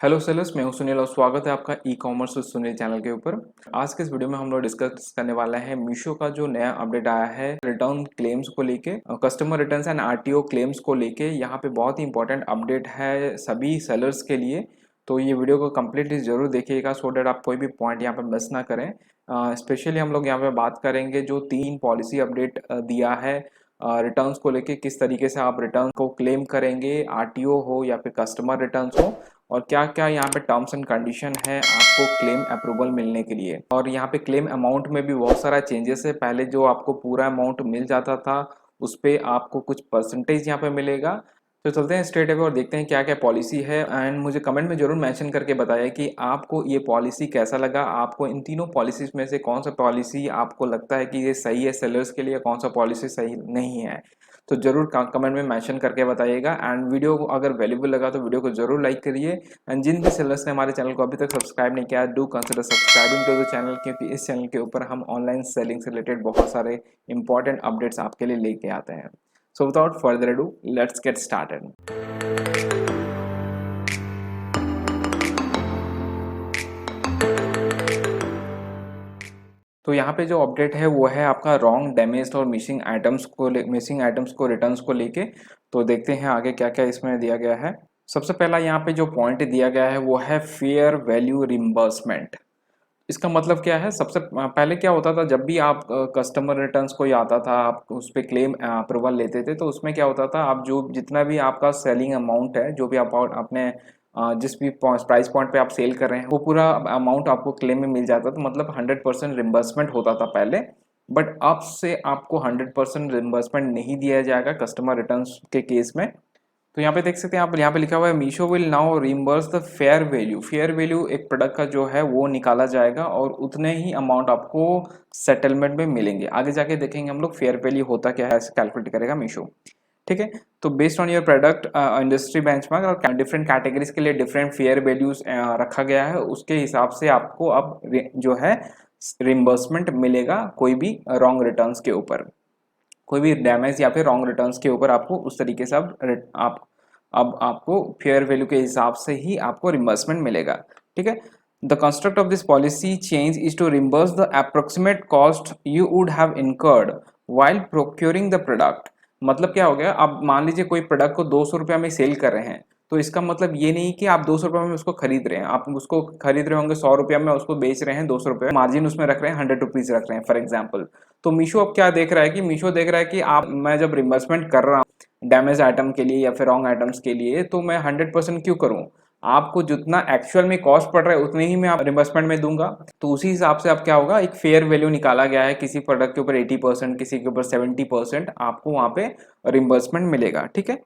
Hello sellers, मैं हूं सुनील और स्वागत है आपका e commerce with Sunil channel के ऊपर। आज के इस वीडियो में हम लोग डिस्कस करने वाला है मीशो का जो नया अपडेट आया है रिटर्न क्लेम्स को लेके, customer returns and RTO claims को लेके। यहाँ पे बहुत ही इंपॉर्टेंट अपडेट है सभी सेलर्स के लिए, तो ये वीडियो को कम्प्लीटली जरूर देखिएगा सो डेट आप कोई भी पॉइंट यहाँ पे मिस ना करें। स्पेशली हम लोग यहाँ पे बात करेंगे जो 3 पॉलिसी अपडेट दिया है रिटर्न्स को लेके, किस तरीके से आप रिटर्न को क्लेम करेंगे, आरटीओ हो या फिर कस्टमर रिटर्न्स हो, और क्या क्या यहाँ पे टर्म्स एंड कंडीशन है आपको क्लेम अप्रूवल मिलने के लिए। और यहाँ पे क्लेम अमाउंट में भी बहुत सारा चेंजेस है। पहले जो आपको पूरा अमाउंट मिल जाता था उस पे आपको कुछ परसेंटेज यहाँ पे मिलेगा। तो चलते हैं स्ट्रेट अवे और देखते हैं क्या क्या पॉलिसी है, एंड मुझे कमेंट में जरूर मेंशन करके बताइए कि आपको ये पॉलिसी कैसा लगा। आपको इन तीनों पॉलिसीज में से कौन सा पॉलिसी आपको लगता है कि ये सही है सेलर्स के लिए, कौन सा पॉलिसी सही नहीं है, तो जरूर कमेंट में मेंशन करके बताइएगा। एंड वीडियो को अगर वैल्यूबल लगा तो वीडियो को जरूर लाइक करिए। एंड जिन भी सेलर्स ने हमारे चैनल को अभी तक सब्सक्राइब नहीं किया, do consider subscribing to the channel, क्योंकि इस चैनल के ऊपर हम ऑनलाइन सेलिंग से रिलेटेड बहुत सारे इंपॉर्टेंट अपडेट्स आपके लिए लेके आते हैं। So without further ado, let's get started. तो यहाँ पे जो अपडेट है वो है आपका रॉन्ग, डैमेज्ड और मिसिंग आइटम्स को रिटर्न्स को लेके। तो देखते हैं आगे क्या क्या इसमें दिया गया है। सबसे पहला यहाँ पे जो पॉइंट दिया गया है वो है फेयर वैल्यू रिम्बर्समेंट। इसका मतलब क्या है? सबसे पहले क्या होता था, जब भी आप कस्टमर रिटर्न्स कोई आता था, आप उस पर क्लेम अप्रूवल लेते थे, तो उसमें क्या होता था, आप जो जितना भी आपका सेलिंग अमाउंट है, जो भी आप अपने जिस भी प्राइस पॉइंट पे आप सेल कर रहे हैं, वो पूरा अमाउंट आपको क्लेम में मिल जाता था। मतलब 100% रिम्बर्समेंट होता था पहले। बट अब से आपको 100% रिम्बर्समेंट नहीं दिया जाएगा कस्टमर रिटर्न्स के केस में। तो यहाँ पे देख सकते हैं आप, यहाँ पे लिखा हुआ है Meesho will now reimburse the fair value. Fair value एक प्रोडक्ट का जो है वो निकाला जाएगा और उतने ही अमाउंट आपको सेटलमेंट में मिलेंगे। आगे जाके देखेंगे हम लोग फेयर वैल्यू होता क्या है, ऐसे कैलकुलेट करेगा मीशो। ठीक है, तो based on your product industry benchmark और डिफरेंट कैटेगरीज के लिए डिफरेंट फेयर वैल्यूज रखा गया है, उसके हिसाब से आपको अब जो है रिम्बर्समेंट मिलेगा कोई भी रॉन्ग रिटर्न्स के ऊपर, कोई भी डैमेज या फिर रॉन्ग रिटर्न्स के ऊपर आपको उस तरीके से अब आपको फेयर वैल्यू के हिसाब से ही आपको रिम्बर्समेंट मिलेगा। ठीक है, the construct of this policy change is to reimburse the approximate cost you would have incurred while procuring the product. मतलब क्या हो गया, अब मान लीजिए कोई प्रोडक्ट को 200 रुपया में सेल कर रहे हैं, तो इसका मतलब ये नहीं कि आप 200 रुपये में उसको खरीद रहे हैं, आप उसको खरीद रहे होंगे 100 रुपया में, उसको बेच रहे हैं 200 रुपये, मार्जिन उसमें रख रहे हैं 100 रुपीज रख रहे हैं फॉर एग्जाम्पल। तो मीशो अब क्या देख रहा है कि मीशो देख रहा है कि आप, मैं जब रिम्बर्समेंट कर रहा हूँ डैमेज आइटम के लिए या फिर रॉन्ग आइटम्स के लिए, तो मैं 100% क्यों करूँ? आपको जितना एक्चुअल में कॉस्ट पड़ रहा है उतने ही मैं आप रिम्बर्समेंट में दूंगा। तो उसी हिसाब से अब क्या होगा, एक फेयर वैल्यू निकाला गया है, किसी प्रोडक्ट के ऊपर 80%, किसी के ऊपर 70% आपको वहां पे रिम्बर्समेंट मिलेगा। ठीक है,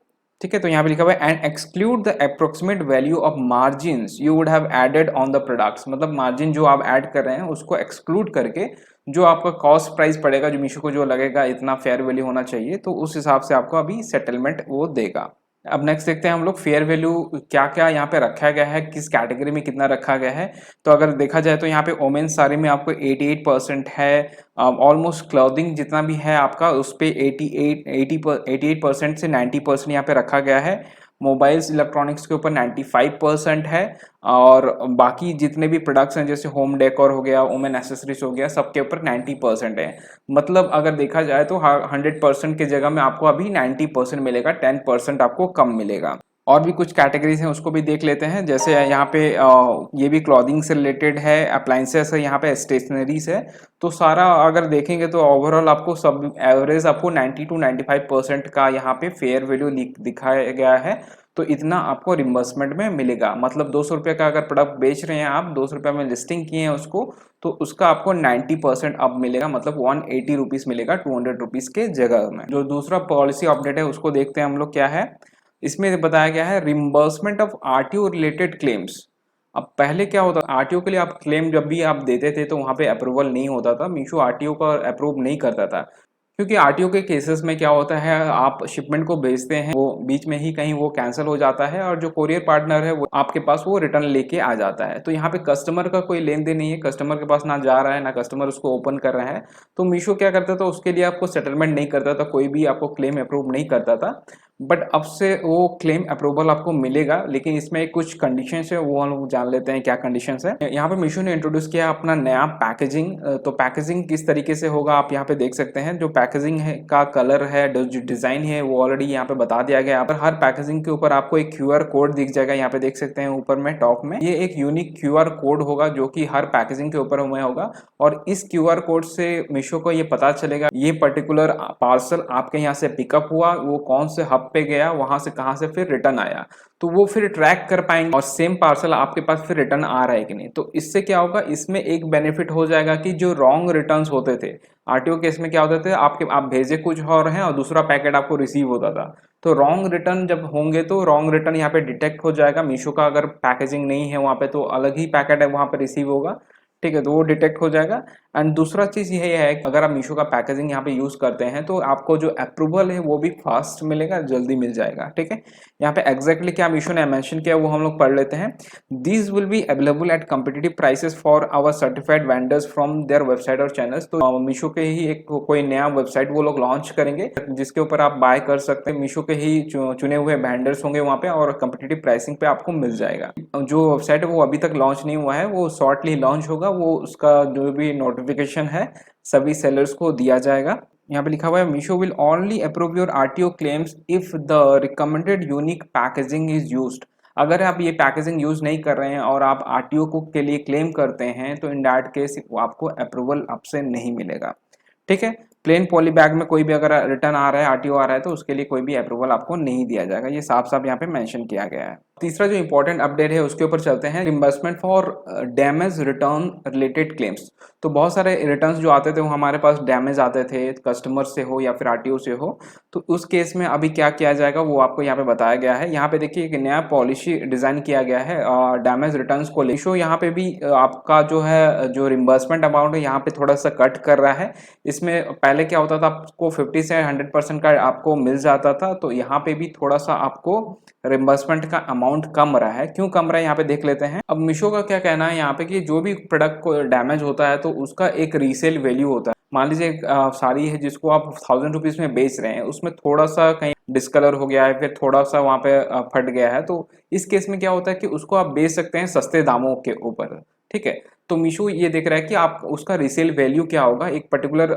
ठीक है, तो यहाँ पे लिखा हुआ है and exclude the approximate value of margin you would have added on the products. मतलब मार्जिन जो आप ऐड कर रहे हैं उसको एक्सक्लूड करके जो आपका कॉस्ट प्राइस पड़ेगा, जो मीशो को जो लगेगा इतना फेयर वैल्यू होना चाहिए, तो उस हिसाब से आपको अभी सेटलमेंट वो देगा। अब नेक्स्ट देखते हैं हम लोग फेयर वैल्यू क्या क्या यहाँ पे रखा गया है, किस कैटेगरी में कितना रखा गया है। तो अगर देखा जाए तो यहाँ पे वोमेन्स साड़ी में आपको 88% है, ऑलमोस्ट क्लॉथिंग जितना भी है आपका उस पे 88% से 90% यहाँ पे रखा गया है। मोबाइल्स इलेक्ट्रॉनिक्स के ऊपर 95% है, और बाकी जितने भी प्रोडक्ट्स हैं जैसे होम डेकोर हो गया, वुमेन एक्सेसरीज हो गया, सबके ऊपर 90% है। मतलब अगर देखा जाए तो 100% की जगह में आपको अभी 90% मिलेगा, 10% आपको कम मिलेगा। और भी कुछ कैटेगरीज हैं उसको भी देख लेते हैं। जैसे यहाँ पे ये भी क्लॉथिंग से रिलेटेड है, अप्लाइंसेस है, यहाँ पे स्टेशनरीज है। तो सारा अगर देखेंगे तो ओवरऑल आपको सब एवरेज आपको 90 to 95% का यहाँ पे फेयर वैल्यू दिखाया गया है। तो इतना आपको रिम्बर्समेंट में मिलेगा। मतलब 200 रुपये का अगर प्रोडक्ट बेच रहे हैं आप, 200 रुपये में लिस्टिंग किए हैं उसको, तो उसका आपको 90% अब मिलेगा, मतलब 180 रुपीज मिलेगा 200 रुपीज के जगह में। जो दूसरा पॉलिसी अपडेट है उसको देखते हैं हम लोग क्या है। इसमें बताया गया है reimbursement of RTO related claims. अब पहले क्या होता, आरटीओ के लिए आप क्लेम जब भी आप देते थे तो वहां पे अप्रूवल नहीं होता था, मीशो आरटीओ का अप्रूव नहीं करता था। क्योंकि आरटीओ के केसेस में क्या होता है, आप शिपमेंट को भेजते हैं, वो बीच में ही कहीं वो कैंसिल हो जाता है, और जो कोरियर पार्टनर है वो आपके पास वो रिटर्न लेके आ जाता है। तो यहाँ पे कस्टमर का कोई लेन देन नहीं है, कस्टमर के पास ना जा रहा है ना कस्टमर उसको ओपन कर रहा है। तो मीशो क्या करता था, उसके लिए आपको सेटलमेंट नहीं करता था, कोई भी आपको क्लेम अप्रूव नहीं करता था। बट अब से वो क्लेम अप्रूवल आपको मिलेगा, लेकिन इसमें कुछ कंडीशंस है, वो हम लोग जान लेते हैं क्या कंडीशंस है। यहाँ पे मीशो ने इंट्रोड्यूस किया अपना नया पैकेजिंग। तो पैकेजिंग किस तरीके से होगा आप यहाँ पे देख सकते हैं। जो पैकेजिंग है का कलर है, जो डिजाइन है, वो ऑलरेडी यहाँ पे बता दिया गया। यहाँ पर हर पैकेजिंग के ऊपर आपको एक QR कोड दिख जाएगा, यहाँ पे देख सकते हैं ऊपर में टॉप में। ये एक यूनिक QR कोड होगा जो कि हर पैकेजिंग के ऊपर हुआ होगा, और इस QR कोड से मीशो को ये पता चलेगा ये पर्टिकुलर पार्सल आपके यहाँ से पिकअप हुआ, वो कौन से हब पे गया, वहां से कहाँ से फिर रिटर्न आया, तो वो फिर ट्रैक कर पाएंगे और सेम पार्सल आपके पास फिर रिटर्न आ रहा है कि नहीं। तो इससे क्या होगा, इसमें एक बेनिफिट हो जाएगा कि जो रॉन्ग रिटर्न्स होते थे RTO केस में, क्या होते थे आपके आप भेजे कुछ और हैं और दूसरा पैकेट आपको रिसीव होता था। तो रॉन्ग रिटर्न जब होंगे तो रॉन्ग रिटर्न यहाँ पे डिटेक्ट हो जाएगा। मीशो का अगर पैकेजिंग नहीं है वहाँ पे तो अलग ही पैकेट है वहाँ पे रिसीव होगा, ठीक है, तो वो डिटेक्ट हो जाएगा। एंड दूसरा चीज ये है कि अगर आप मीशो का पैकेजिंग यहाँ पे यूज करते हैं तो आपको जो अप्रूवल है वो भी फास्ट मिलेगा, जल्दी मिल जाएगा, ठीक है। यहाँ पे एग्जैक्टली क्या मीशो ने मेंशन किया वो हम लोग पढ़ लेते हैं। These will be available at competitive prices for our certified vendors from their website और चैनल्स। तो मीशो के ही एक कोई नया वेबसाइट वो लोग लॉन्च करेंगे जिसके ऊपर आप बाय कर सकते हैं। मीशो के ही चुने हुए वेंडर्स होंगे वहाँ पे और कम्पिटिटिव प्राइसिंग पे आपको मिल जाएगा। जो वेबसाइट है वो अभी तक लॉन्च नहीं हुआ है, वो शॉर्टली लॉन्च होगा। वो उसका जो भी नोटिफिकेशन है सभी सेलर्स को दिया जाएगा। यहाँ पे लिखा हुआ है Meesho will only approve your RTO claims if the recommended unique packaging is used. अगर आप ये पैकेजिंग यूज नहीं कर रहे हैं और आप RTO को के लिए क्लेम करते हैं तो इन दैट केस आपको अप्रूवल आपसे नहीं मिलेगा, ठीक है। प्लेन पॉली बैग में कोई भी अगर रिटर्न आ रहा है, RTO आ रहा है, तो उसके लिए कोई भी अप्रूवल आपको नहीं दिया जाएगा। ये साफ साफ यहाँ पे मेंशन किया गया है। तीसरा जो इंपॉर्टेंट अपडेट है उसके ऊपर चलते हैं, reimbursement for damage return related claims. तो बहुत सारे रिटर्न्स जो आते थे वो हमारे पास डैमेज आते थे, कस्टमर से हो या फिर RTO से हो, तो उस केस में अभी क्या किया जाएगा वो आपको यहाँ पे बताया गया है। यहाँ पे देखिए एक नया पॉलिसी डिजाइन किया गया है डैमेज रिटर्न्स को ले। शो यहाँ पे भी आपका जो है जो रिम्बर्समेंट अमाउंट है यहाँ पे थोड़ा सा कट कर रहा है। इसमें पहले क्या होता था, आपको 50 से 100% का आपको मिल जाता था, तो यहाँ पे भी थोड़ा सा आपको रिम्बर्समेंट का अमाउंट कम रहा है। क्यों कम रहा है यहाँ पे देख लेते हैं। अब मीशो का क्या कहना है यहाँ पे कि जो भी प्रोडक्ट को डैमेज होता है तो उसका एक रीसेल वैल्यू होता है। मान लीजिए एक साड़ी है जिसको आप 1000 रुपीज में बेच रहे हैं, उसमें थोड़ा सा कहीं डिस्कलर हो गया है, फिर थोड़ा सा वहां पे फट गया है, तो इस केस में क्या होता है कि उसको आप बेच सकते हैं सस्ते दामों के ऊपर, ठीक है। तो मीशो ये देख रहा है कि आप उसका रीसेल वैल्यू क्या होगा, एक पर्टिकुलर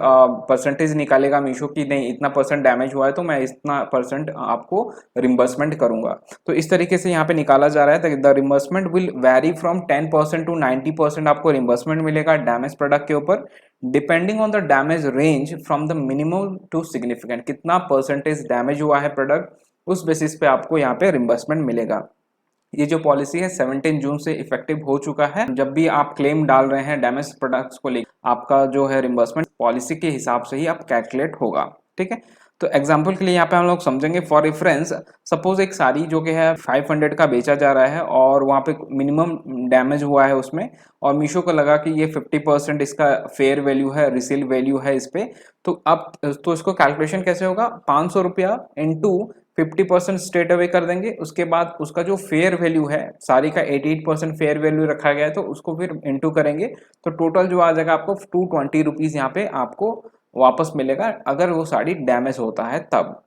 परसेंटेज निकालेगा मीशो की, नहीं इतना परसेंट डैमेज हुआ है तो मैं इतना परसेंट आपको रिम्बर्समेंट करूंगा। तो इस तरीके से यहाँ पे निकाला जा रहा है। The reimbursement will vary from 10% to 90% आपको रिम्बर्समेंट मिलेगा डैमेज प्रोडक्ट के ऊपर, depending on the damage range from the minimum to significant. कितना परसेंटेज डैमेज हुआ है प्रोडक्ट, उस बेसिस पे आपको यहाँ पे रिम्बर्समेंट मिलेगा। ये जो पॉलिसी है 17 जून से इफेक्टिव हो चुका है। जब भी आप क्लेम डाल रहे हैं डैमेज प्रोडक्ट्स को लेकर, आपका जो है रिम्बर्समेंट पॉलिसी के हिसाब से ही आप कैलकुलेट होगा, ठीक है। तो एग्जांपल के लिए यहाँ पे हम लोग समझेंगे फॉर रेफरेंस, सपोज एक साड़ी जो कि है 500 का बेचा जा रहा है और वहाँ पे मिनिमम डैमेज हुआ है उसमें, और मीशो को लगा कि ये 50% इसका फेयर वैल्यू है, रिसेल वैल्यू है इस पे। तो अब तो इसको कैलकुलेशन कैसे होगा, 500 रुपया इंटू 50% स्ट्रेट अवे कर देंगे। उसके बाद उसका जो फेयर वैल्यू है, साड़ी का 88% फेयर वैल्यू रखा गया है, तो उसको फिर इंटू करेंगे तो टोटल जो आ जाएगा आपको 220 रुपीज यहाँ पे आपको वापस मिलेगा, अगर वो साड़ी डैमेज होता है तब।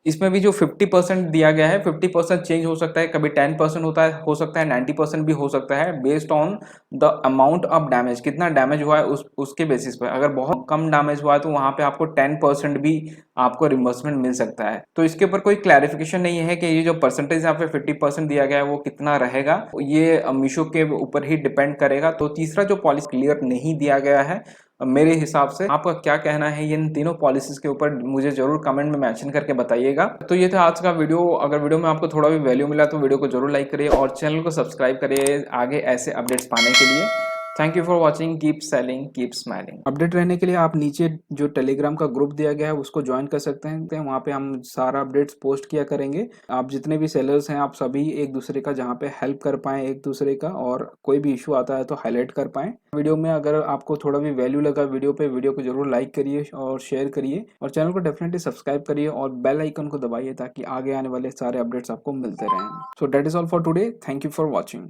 इसमें भी जो 50% दिया गया है, 50% चेंज हो सकता है, कभी 10% होता है, हो सकता है 90% भी हो सकता है, based on the amount of damage. कितना डैमेज हुआ है उसके बेसिस पर। अगर बहुत कम डैमेज हुआ है तो वहां पे आपको 10% भी आपको रिम्बर्समेंट मिल सकता है। तो इसके ऊपर कोई क्लैरिफिकेशन नहीं है कि ये जो परसेंटेज यहाँ पे 50% दिया गया है वो कितना रहेगा, ये मीशो के ऊपर ही डिपेंड करेगा। तो तीसरा जो पॉलिसी क्लियर नहीं दिया गया है मेरे हिसाब से, आपका क्या कहना है इन तीनों पॉलिसीज के ऊपर, मुझे जरूर कमेंट में मेंशन करके बताइएगा। तो ये था आज का वीडियो। अगर वीडियो में आपको थोड़ा भी वैल्यू मिला तो वीडियो को जरूर लाइक करिए और चैनल को सब्सक्राइब करिए आगे ऐसे अपडेट्स पाने के लिए। Thank you for watching, keep selling keep smiling. Update रहने के लिए आप नीचे जो टेलीग्राम का ग्रुप दिया गया है उसको ज्वाइन कर सकते हैं, वहाँ पे हम सारा अपडेट्स पोस्ट किया करेंगे। आप जितने भी सेलर्स हैं आप सभी एक दूसरे का जहाँ पे हेल्प कर पाए एक दूसरे का, और कोई भी इशू आता है तो हाईलाइट कर पाए वीडियो में। अगर आपको थोड़ा भी वैल्यू लगा वीडियो पे, वीडियो को जरूर लाइक करिए और शेयर करिए, और चैनल को डेफिनेटली सब्सक्राइब करिए और बेल आइकन को दबाइए ताकि आगे आने वाले सारे अपडेट्स आपको मिलते रहें। So that is all for today, thank you for watching.